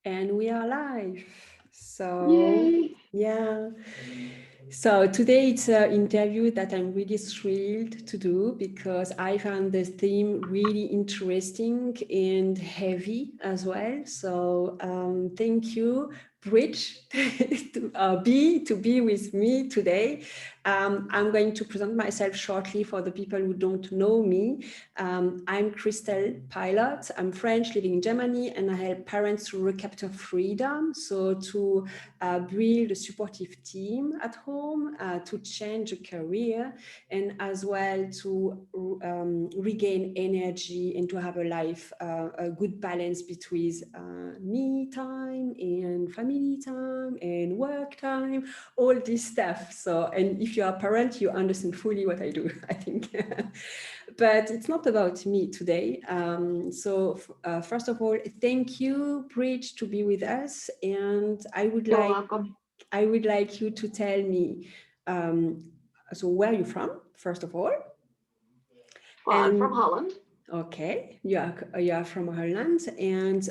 And we are live. So, Yay! yeah. So today it's an interview that I'm really thrilled to do because I found this theme really interesting and heavy as well. So thank you, Bridge, to be with me today. I'm going to present myself shortly for the people who don't know me. I'm Christelle Pilot. I'm French, living in Germany, and I help parents to recapture freedom. So to build a supportive team at home, to change a career, and as well to regain energy and to have a life, a good balance between me time and family time and work time, all this stuff. So, and if you are a parent, you understand fully what I do, I think. But it's not about me today. First of all, thank you, Bridge, to be with us. And You're welcome. I would like you to tell me, um, so where are you from, first of all? Well, I'm from And Holland. okay, you are from Holland. And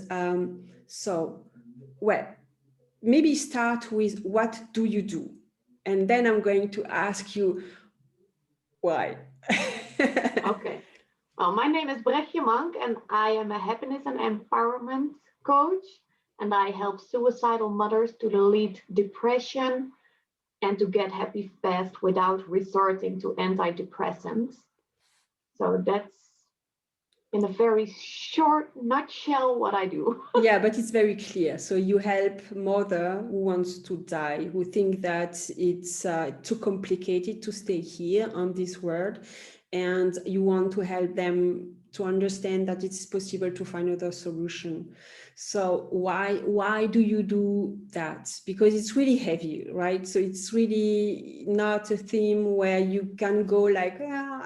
well, maybe start with what do you do? And then I'm going to ask you why. Okay. Well, my name is Bregje and I am a happiness and empowerment coach. And I help suicidal mothers to delete depression and to get happy fast without resorting to antidepressants. So that's in a very short nutshell what I do. Yeah, but it's very clear. So you help mother who wants to die, who think that it's too complicated to stay here on this world, and you want to help them to understand that it's possible to find other solution. So why do you do that? Because it's really heavy, right? So it's really not a theme where you can go like, yeah,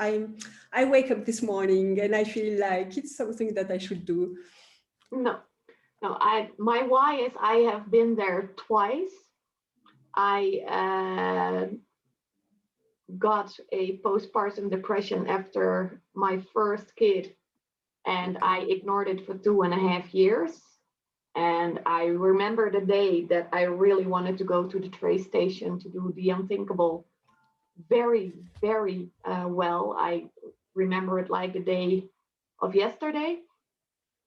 I wake up this morning and I feel like it's something that I should do. No, no. My why is I have been there twice. I got a postpartum depression after my first kid, and I ignored it for 2.5 years. And I remember the day that I really wanted to go to the train station to do the unthinkable very, very well. I remember it like a day of yesterday.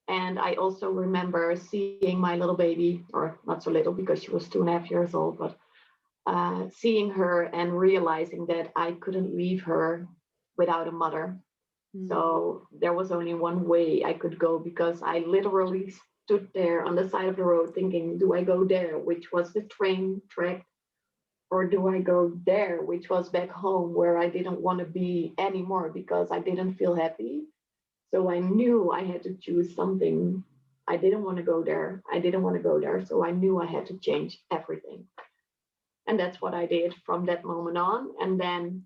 And I also remember seeing my little baby, or not so little because she was 2.5 years old, but seeing her and realizing that I couldn't leave her without a mother. So there was only one way I could go because I literally stood there on the side of the road thinking, do I go there, which was the train track, or do I go there, which was back home where I didn't want to be anymore because I didn't feel happy. So I knew I had to choose something. I didn't want to go there. I didn't want to go there. So I knew I had to change everything. And that's what I did from that moment on. And then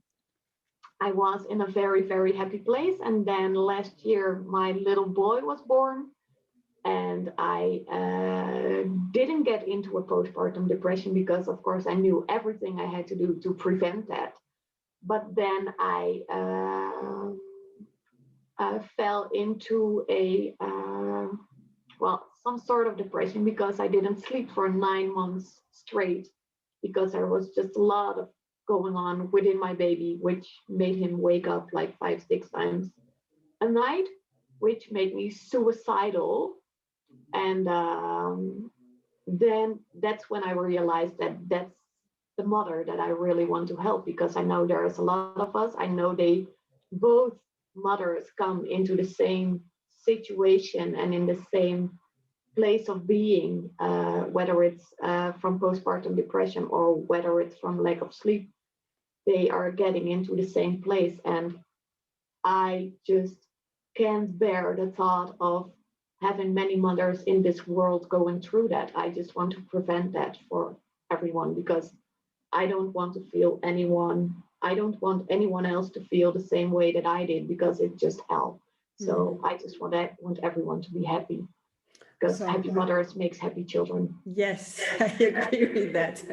I was in a very, very happy place. And then last year, my little boy was born. And I didn't get into a postpartum depression because, of course, I knew everything I had to do to prevent that. But then I fell into some sort of depression because I didn't sleep for 9 months straight because there was just a lot of going on within my baby, which made him wake up like 5, 6 times a night, which made me suicidal. And then that's when I realized that that's the mother that I really want to help because I know there's a lot of us. I know they both mothers come into the same situation and in the same place of being, whether it's from postpartum depression or whether it's from lack of sleep, they are getting into the same place. And I just can't bear the thought of having many mothers in this world going through that. I just want to prevent that for everyone because I don't want to feel anyone. I don't want anyone else to feel the same way that I did because it's just hell. So I just want everyone to be happy because So happy mothers makes happy children. yes, I agree with that.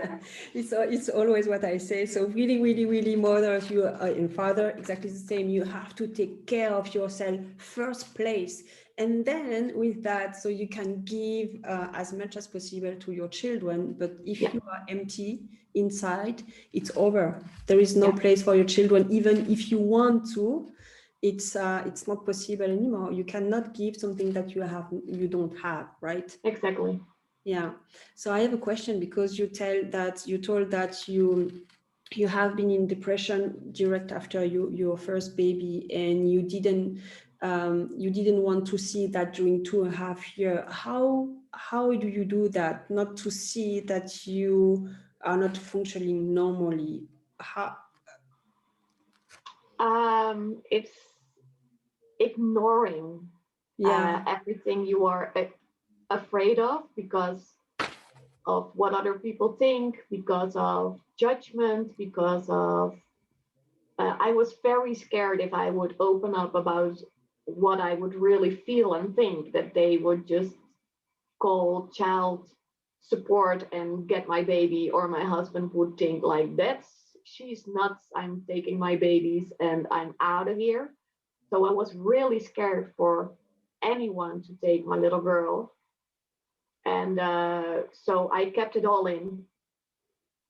It's always what I say. So really, really, really, mothers, you and father, exactly the same. You have to take care of yourself first place, And then with that, so you can give as much as possible to your children, but if Yeah, you are empty inside, it's over. There is no yeah, place for your children, even if you want to. It's not possible anymore. You cannot give something that you don't have, right? exactly. Yeah. So I have a question, because you told that you have been in depression direct after your first baby, and you didn't want to see that during 2.5 years. How do you do that? Not to see that you are not functioning normally. How? It's ignoring Yeah. everything you are afraid of because of what other people think, because of judgment, because of I was very scared if I would open up about what I would really feel and think, that they would just call child support and get my baby, or my husband would think like, that's she's nuts, I'm taking my babies and I'm out of here. So I was really scared for anyone to take my little girl. And so I kept it all in,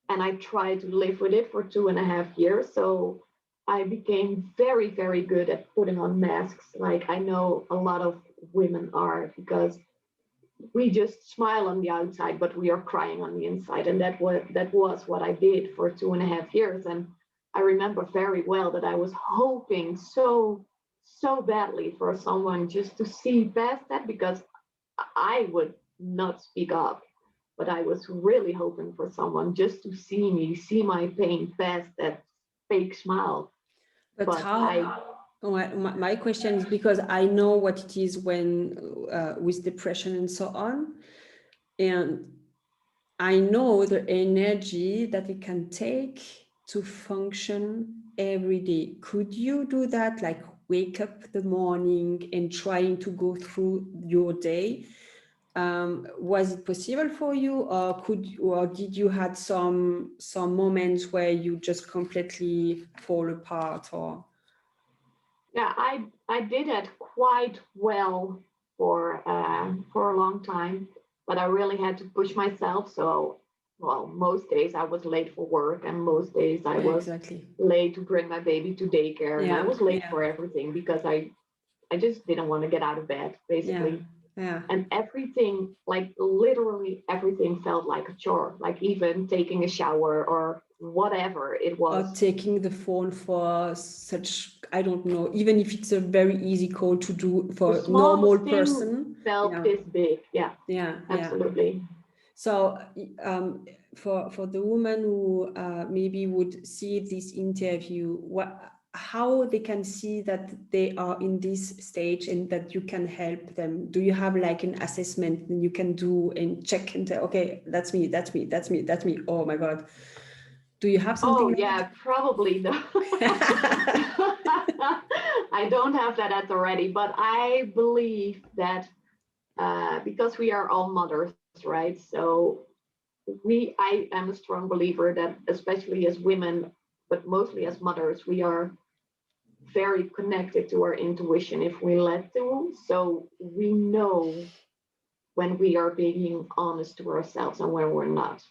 and I tried to live with it for 2.5 years. So I became very, very good at putting on masks. Like I know a lot of women are, because we just smile on the outside, but we are crying on the inside. And that was what I did for 2.5 years. And I remember very well that I was hoping so badly for someone just to see past that, because I would not speak up, but I was really hoping for someone just to see me, see my pain past that fake smile. But But how? My question is, because I know what it is when with depression and so on, and I know the energy that it can take to function every day. Could you do that? Like wake up the morning and trying to go through your day? Was it possible for you, or did you had some moments where you just completely fall apart? Or yeah, I did it quite well for a long time, but I really had to push myself. So, well, most days I was late for work, and most days I yeah, was exactly. late to bring my baby to daycare, and I Yeah, was late yeah, for everything because I just didn't want to get out of bed, yeah, basically. yeah. And everything, like literally everything, felt like a chore, like even taking a shower or whatever it Or was. taking the phone for such, I don't know, even if it's a very easy call to do The for a normal smallest thing person. felt Yeah, this big. Yeah, yeah, yeah. absolutely. So for the woman who maybe would see this interview, how they can see that they are in this stage and that you can help them? Do you have like an assessment that you can do and check and say, okay, that's me, that's me, that's me, that's me. Oh my God. Do you have something Oh like yeah, probably the that? I don't have that at the ready, but I believe that because we are all mothers, right? So I am a strong believer that, especially as women, but mostly as mothers, we are very connected to our intuition if we let to. So we know when we are being honest to ourselves and when we're not.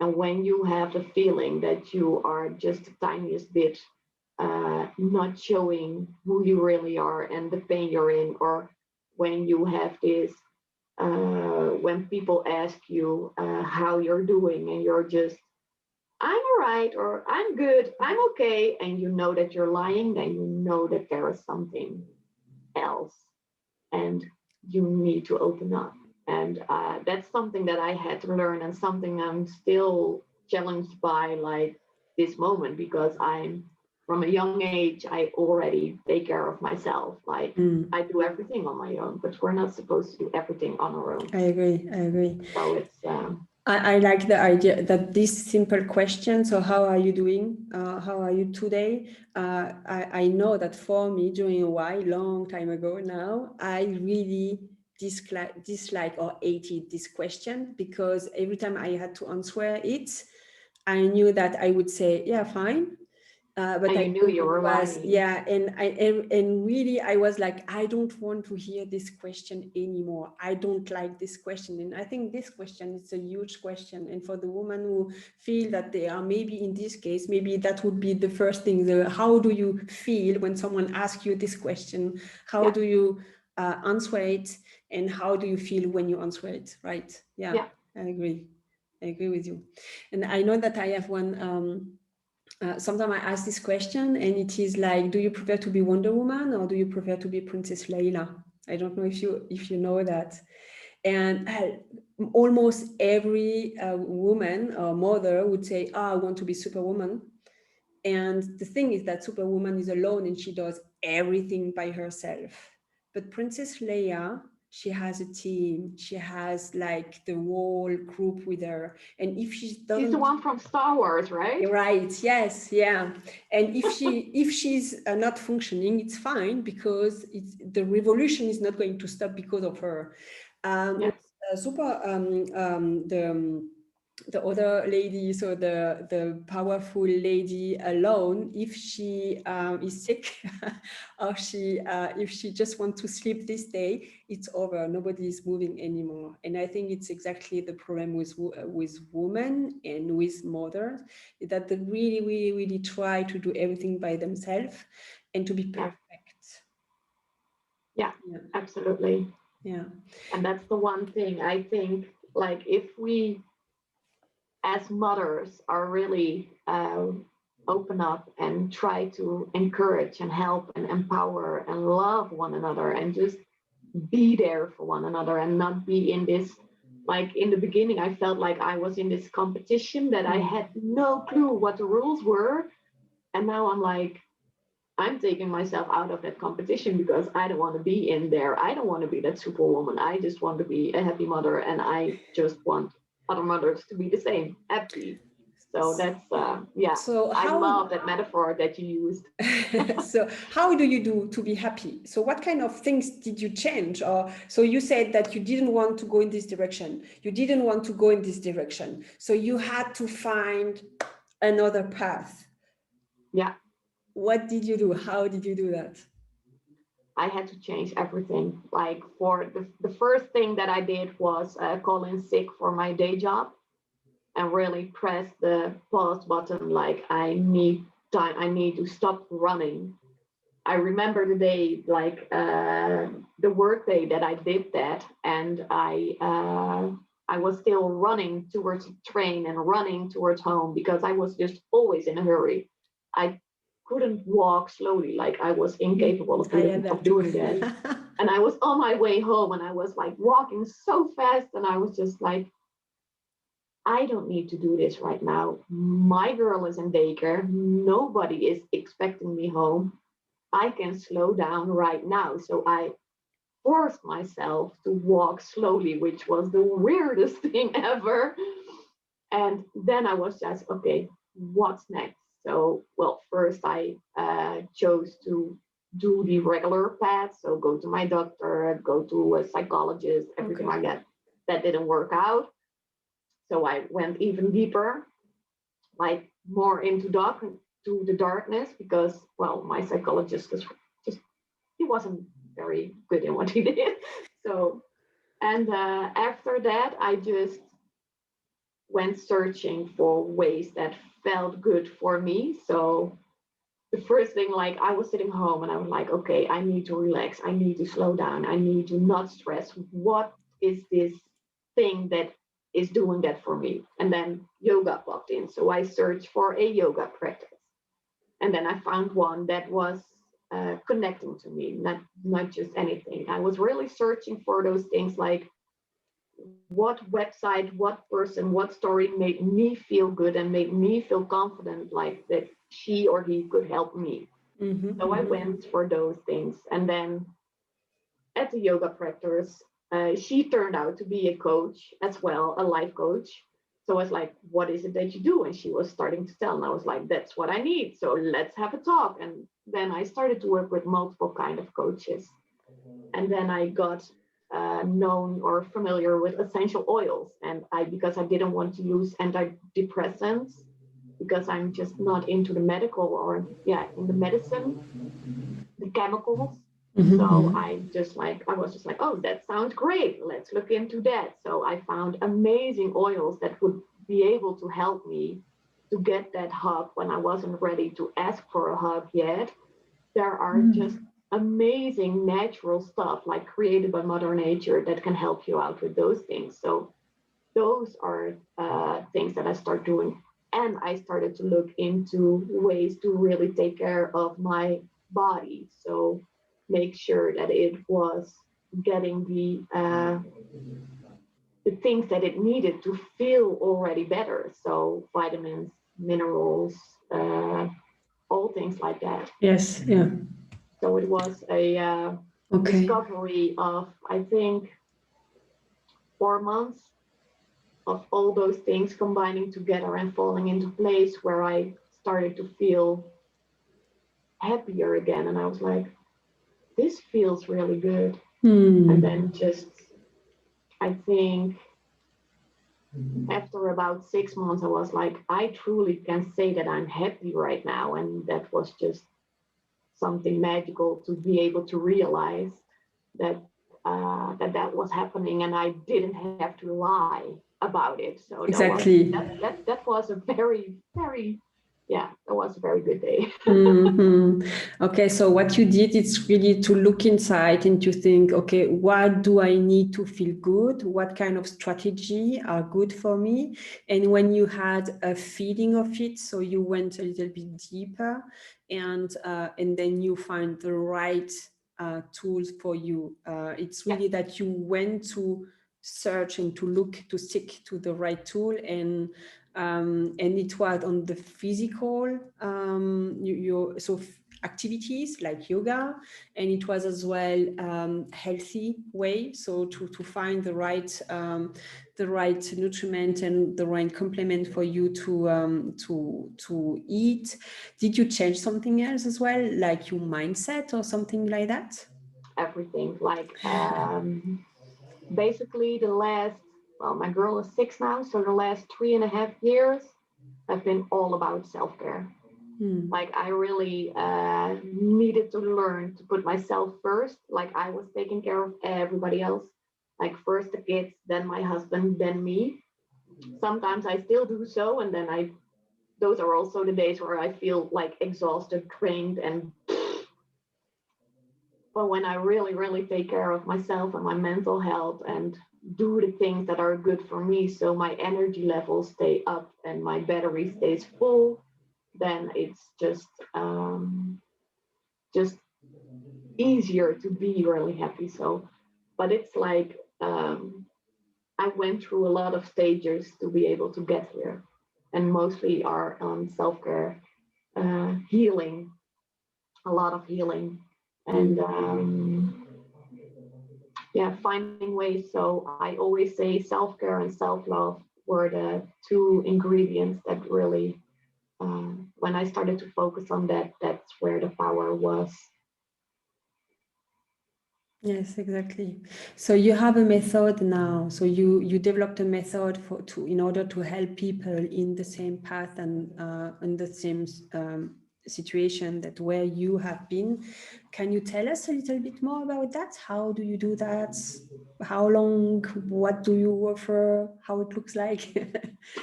And when you have the feeling that you are just the tiniest bit not showing who you really are and the pain you're in, or when you have this, when people ask you how you're doing and you're just, I'm all right, or I'm good, I'm okay, and you know that you're lying, then you know that there is something else and you need to open up. And that's something that I had to learn, and something I'm still challenged by, like this moment, because I'm from a young age, I already take care of myself. Like Mm. I do everything on my own, but we're not supposed to do everything on our own. I agree. I agree. So it's I like the idea that this simple question, so how are you doing? How are you today? I know that for me, during a while, long time ago now, I really dislike or hated this question, because every time I had to answer it, I knew that I would say, yeah, fine. But And I you knew knew you it were was, lying. yeah, and really I was like, I don't want to hear this question anymore. I don't like this question. And I think this question is a huge question. And for the women who feel that they are maybe in this case, maybe that would be the first thing. How do you feel when someone asks you this question? How Yeah. do you answer it? And how do you feel when you answer it? Right? Yeah, Yeah. I agree. I agree with you. And I know that I have one. Sometimes I ask this question, and it is like, do you prefer to be Wonder Woman or do you prefer to be Princess Leila? I don't know if you know that. And almost every woman or mother would say, "Oh, I want to be Superwoman." And the thing is that Superwoman is alone and she does everything by herself. But Princess Leia, she has a team. She has like the whole group with her. And if she She's the doesn't, one from Star Wars, right? right, yes, yeah. And if she's not functioning, it's fine because the revolution is not going to stop because of her. Yes. Super the other lady, so the powerful lady alone, if she is sick or she if she just wants to sleep this day, it's over. Nobody is moving anymore. And I think it's exactly the problem with women and with mothers, that they really, really, really try to do everything by themselves and to be Yeah. perfect. Yeah. Yeah, Absolutely. yeah. And that's the one thing I think, like, if we as mothers are really open up and try to encourage and help and empower and love one another and just be there for one another and not be in this, like in the beginning I felt like I was in this competition that I had no clue what the rules were, and now I'm like, I'm taking myself out of that competition because I don't want to be in there. I don't want to be that superwoman. I just want to be a happy mother, and I just want other mothers to be the same, happy. So that's yeah. So I how love that metaphor that you used. so how do you do to be happy? So what kind of things did you change? Or so you said that you didn't want to go in this direction. You didn't want to go in this direction. So you had to find another path. Yeah, What did you do? How did you do that? I had to change everything. Like for the first thing that I did was call in sick for my day job and really press the pause button. Like I need time. I need to stop running. I remember the day, like the work day that I did that, and I was still running towards the train and running towards home because I was just always in a hurry. I couldn't walk slowly, like I was incapable I had of that too. doing that. And I was on my way home, and I was like walking so fast, and I was just like, I don't need to do this right now. My girl is in daycare. Nobody is expecting me home. I can slow down right now. So I forced myself to walk slowly, which was the weirdest thing ever. And then I was just, okay, what's next? So, well, first I chose to do the regular path. So go to my doctor, go to a psychologist, everything Okay. like that. That didn't work out. So I went even deeper, like more into to the darkness, because, well, my psychologist was just, he wasn't very good in what he did. So, and after that, I just went searching for ways that felt good for me. So the first thing, like I was sitting home and I was like, okay, I need to relax. I need to slow down. I need to not stress. What is this thing that is doing that for me? And then yoga popped in. So I searched for a yoga practice. And then I found one that was connecting to me, not just anything. I was really searching for those things, like what website, what person, what story made me feel good and made me feel confident, like that she or he could help me. So I went for those things. And then at the yoga practice, she turned out to be a coach as well, a life coach. So I was like, what is it that you do? And she was starting to tell, and I was like, that's what I need. So let's have a talk. And then I started to work with multiple kind of coaches. And then I got known or familiar with essential oils. And because I didn't want to use antidepressants, because I'm just not into the medical or in the medicine, the chemicals. So I was just like, oh, that sounds great. Let's look into that. So I found amazing oils that would be able to help me to get that hug when I wasn't ready to ask for a hug yet. There are just amazing natural stuff like created by Mother Nature that can help you out with those things. So those are things that I start doing. And I started to look into ways to really take care of my body. So make sure that it was getting the things that it needed to feel already better. So vitamins, minerals, all things like that. Yes, yeah. So it was a discovery of, I think, 4 months of all those things combining together and falling into place where I started to feel happier again. And I was like, this feels really good. And then just, I think after about 6 months, I was like, I truly can say that I'm happy right now. And that was just something magical to be able to realize that that was happening, and I didn't have to lie about it. So exactly. That was a very, very, that was a very good day. Okay, so what you did is really to look inside and to think, okay, what do I need to feel good? What kind of strategy are good for me? And when you had a feeling of it, so you went a little bit deeper, and then you find the right tools for you. It's really that you went to search and to look to stick to the right tool, and it was on the physical activities like yoga, and it was as well healthy way, so to find the right nutriment and the right complement for you to eat. Did you change something else as well, like your mindset or something like that? Everything, like basically my girl is 6 now, so the last 3.5 years have been all about self-care. Like I really needed to learn to put myself first. Like I was taking care of everybody else, like first the kids, then my husband, then me. Sometimes I still do so, and then those are also the days where I feel like exhausted, drained, and but when I really, really take care of myself and my mental health and do the things that are good for me, so my energy levels stay up and my battery stays full, then it's just easier to be really happy. So, but it's like I went through a lot of stages to be able to get here, and mostly are self-care, healing, a lot of healing, and finding ways. So I always say self-care and self-love were the two ingredients that really, when I started to focus on that, that's where the power was. Yes, exactly. So you have a method now. So you developed a method in order to help people in the same path and in the same situation that where you have been. Can you tell us a little bit more about that? How do you do that? How long? What do you offer? How it looks like?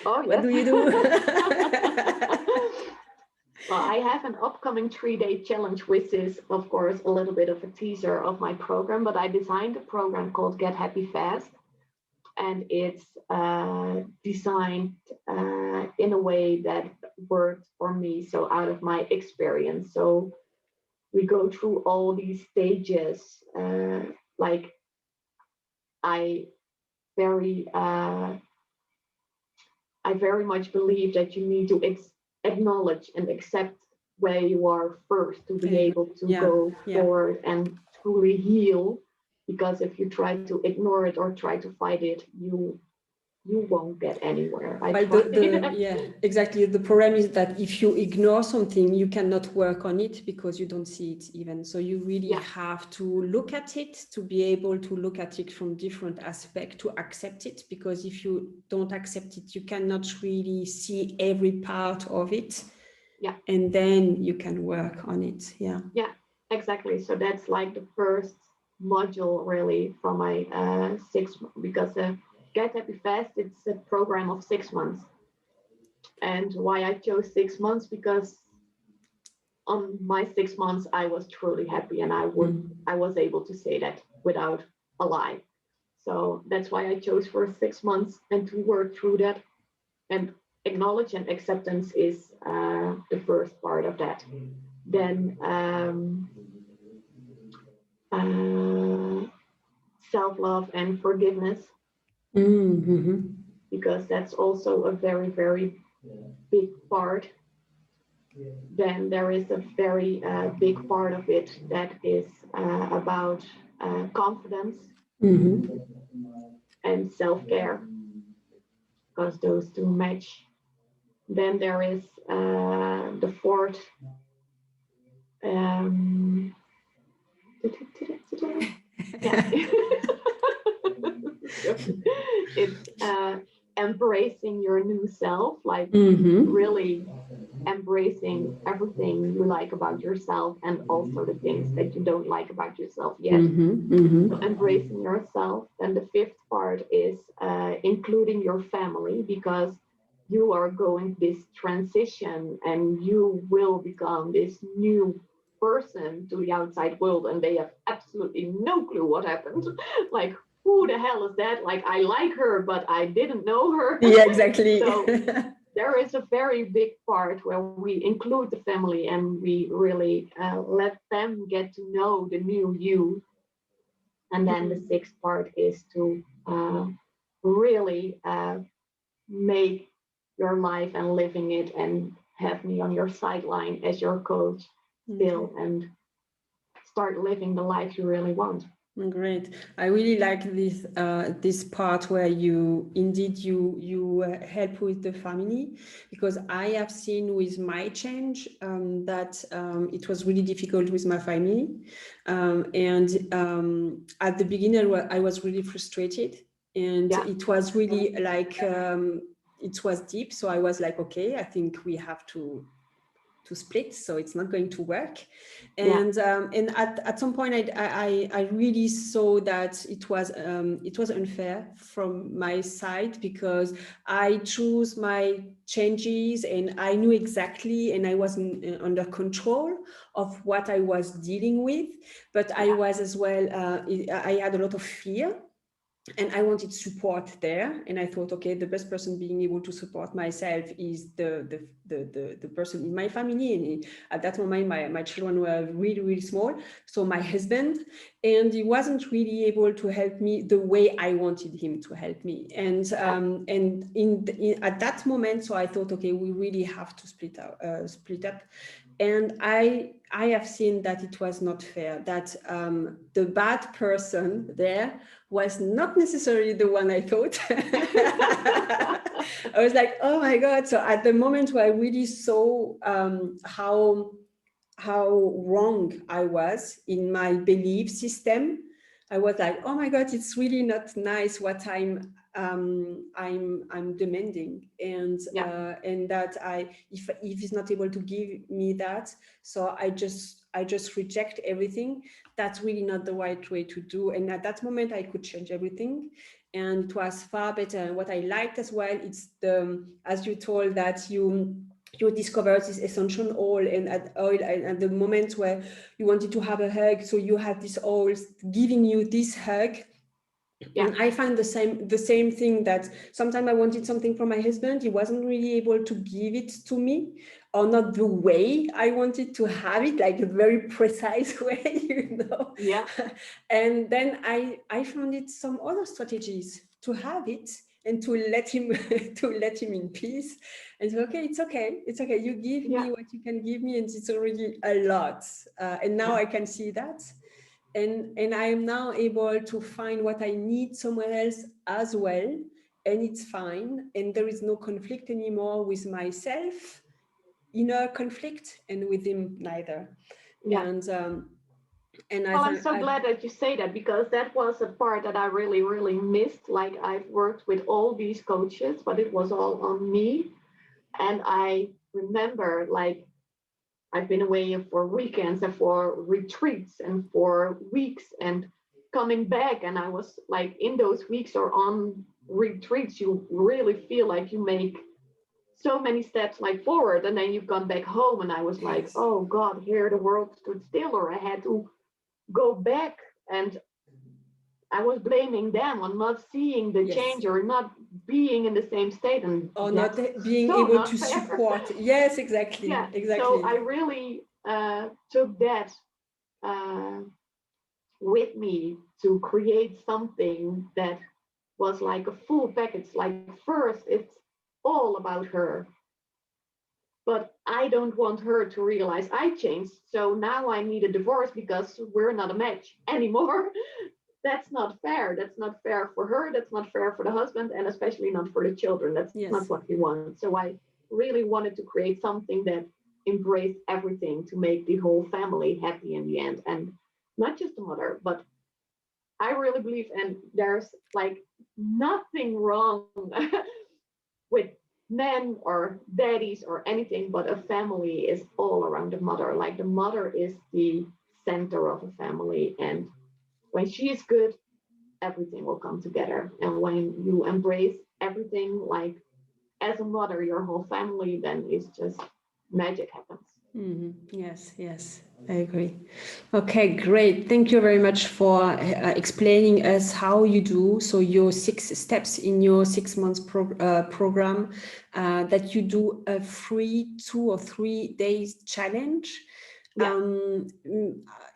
Oh, yes. What do you do? Well, I have an upcoming 3-day challenge, which is, of course, a little bit of a teaser of my program, but I designed a program called Get Happy Fast. And it's designed in a way that worked for me, so out of my experience. So we go through all these stages. Like I very much believe that you need to acknowledge and accept where you are first to be able to go forward and truly heal. Because if you try to ignore it or try to fight it, you you won't get anywhere. Yeah, exactly. The problem is that if you ignore something, you cannot work on it because you don't see it even. So you really have to look at it to be able to look at it from different aspects to accept it. Because if you don't accept it, you cannot really see every part of it. Yeah. And then you can work on it. Yeah. Yeah, exactly. So that's like the first module really from my because Get Happy Fast, it's a program of 6 months. And why I chose 6 months, because on my 6 months I was truly happy, and I was able to say that without a lie. So that's why I chose for 6 months and to work through that. And acknowledge and acceptance is the first part of that. Then self-love and forgiveness, because that's also a very, very big part. Then there is a very big part of it that is about confidence and self-care, because those two match. Then there is the fourth. Yeah. It's embracing your new self, like really embracing everything you like about yourself and also the things that you don't like about yourself yet. So embracing yourself. And the fifth part is including your family, because you are going this transition and you will become this new person to the outside world, and they have absolutely no clue what happened. Like, who the hell is that? Like, I like her, but I didn't know her. Yeah, exactly. So there is a very big part where we include the family and we really let them get to know the new you. And then the sixth part is to really make your life and living it, and have me on your sideline as your coach still, and start living the life you really want. Great. I really like this part where you indeed you help with the family, because I have seen with my change that it was really difficult with my family, and at the beginning I was really frustrated, and it was really like it was deep. So I was like, okay, I think we have to split, so it's not going to work. And and at some point I really saw that it was unfair from my side, because I chose my changes and I knew exactly, and I was under control of what I was dealing with, but I was as well I had a lot of fear, and I wanted support there. And I thought, okay, the best person being able to support myself is the person in my family. And at that moment, my children were really, really small. So my husband, and he wasn't really able to help me the way I wanted him to help me. And at that moment, so I thought, okay, we really have to split up. And I have seen that it was not fair, that the bad person there was not necessarily the one I thought. I was like, oh my God. So at the moment where I really saw how wrong I was in my belief system, I was like, oh my God, it's really not nice what I'm demanding, and that if he's not able to give me that, so I just reject everything. That's really not the right way to do. And at that moment I could change everything, and it was far better. And what I liked as well, it's as you told, that you discovered this essential oil, and at the moment where you wanted to have a hug, so you had this oil giving you this hug. And I find the same thing, that sometimes I wanted something from my husband, he wasn't really able to give it to me, or not the way I wanted to have it, like a very precise way, And then I found it some other strategies to have it, and to let him in peace, and so, okay, it's okay, you give me what you can give me, and it's already a lot, and now I can see that. And I am now able to find what I need somewhere else as well, and it's fine, and there is no conflict anymore with myself, inner conflict, and with him neither. Yeah. And Well, I'm so glad that you say that, because that was a part that I really, really missed. Like, I've worked with all these coaches, but it was all on me. And I remember, like, I've been away for weekends and for retreats and for weeks and coming back. And I was like, in those weeks or on retreats, you really feel like you make so many steps like forward. And then you've gone back home. And I was like, yes, oh God, here the world stood still, or I had to go back. And I was blaming them on not seeing the yes, change or not being in the same state. And or not that's being so able not to fair. support. Yes, exactly, Yeah. So exactly. I really took that with me to create something that was like a full package. Like, first, it's all about her. But I don't want her to realize I changed. So now I need a divorce because we're not a match anymore. That's not fair. That's not fair for her. That's not fair for the husband, and especially not for the children. That's not Yes, what we want. So I really wanted to create something that embraced everything to make the whole family happy in the end. And not just the mother, but I really believe, and there's like nothing wrong with men or daddies or anything, but a family is all around the mother. Like, the mother is the center of a family. And when she is good, everything will come together. And when you embrace everything, like as a mother, your whole family, then it's just magic happens. yes, yes, I agree. Okay, great. Thank you very much for explaining us how you do. So your 6 steps in your 6 months program, that you do a free 2 or 3 days challenge. Yeah.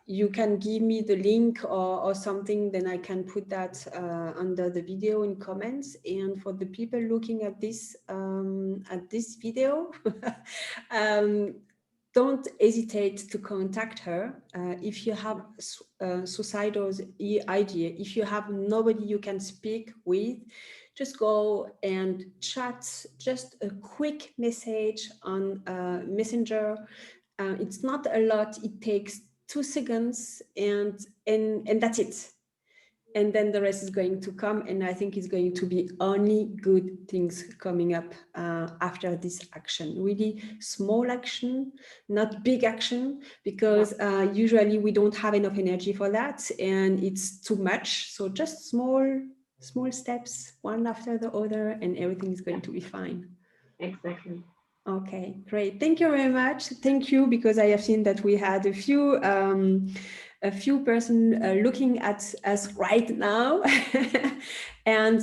You can give me the link or something, then I can put that under the video in comments. And for the people looking at this video, don't hesitate to contact her. If you have suicidal idea, if you have nobody you can speak with, just go and chat, just a quick message on Messenger. It's not a lot, it takes 2 seconds, and that's it. And then the rest is going to come, and I think it's going to be only good things coming up after this action. Really small action, not big action, because usually we don't have enough energy for that, and it's too much. So just small steps, one after the other, and everything is going to be fine. Exactly. Okay, great. Thank you very much. Thank you, because I have seen that we had a few person looking at us right now, and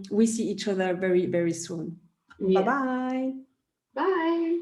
we see each other very, very soon. Yes. Bye-bye. Bye.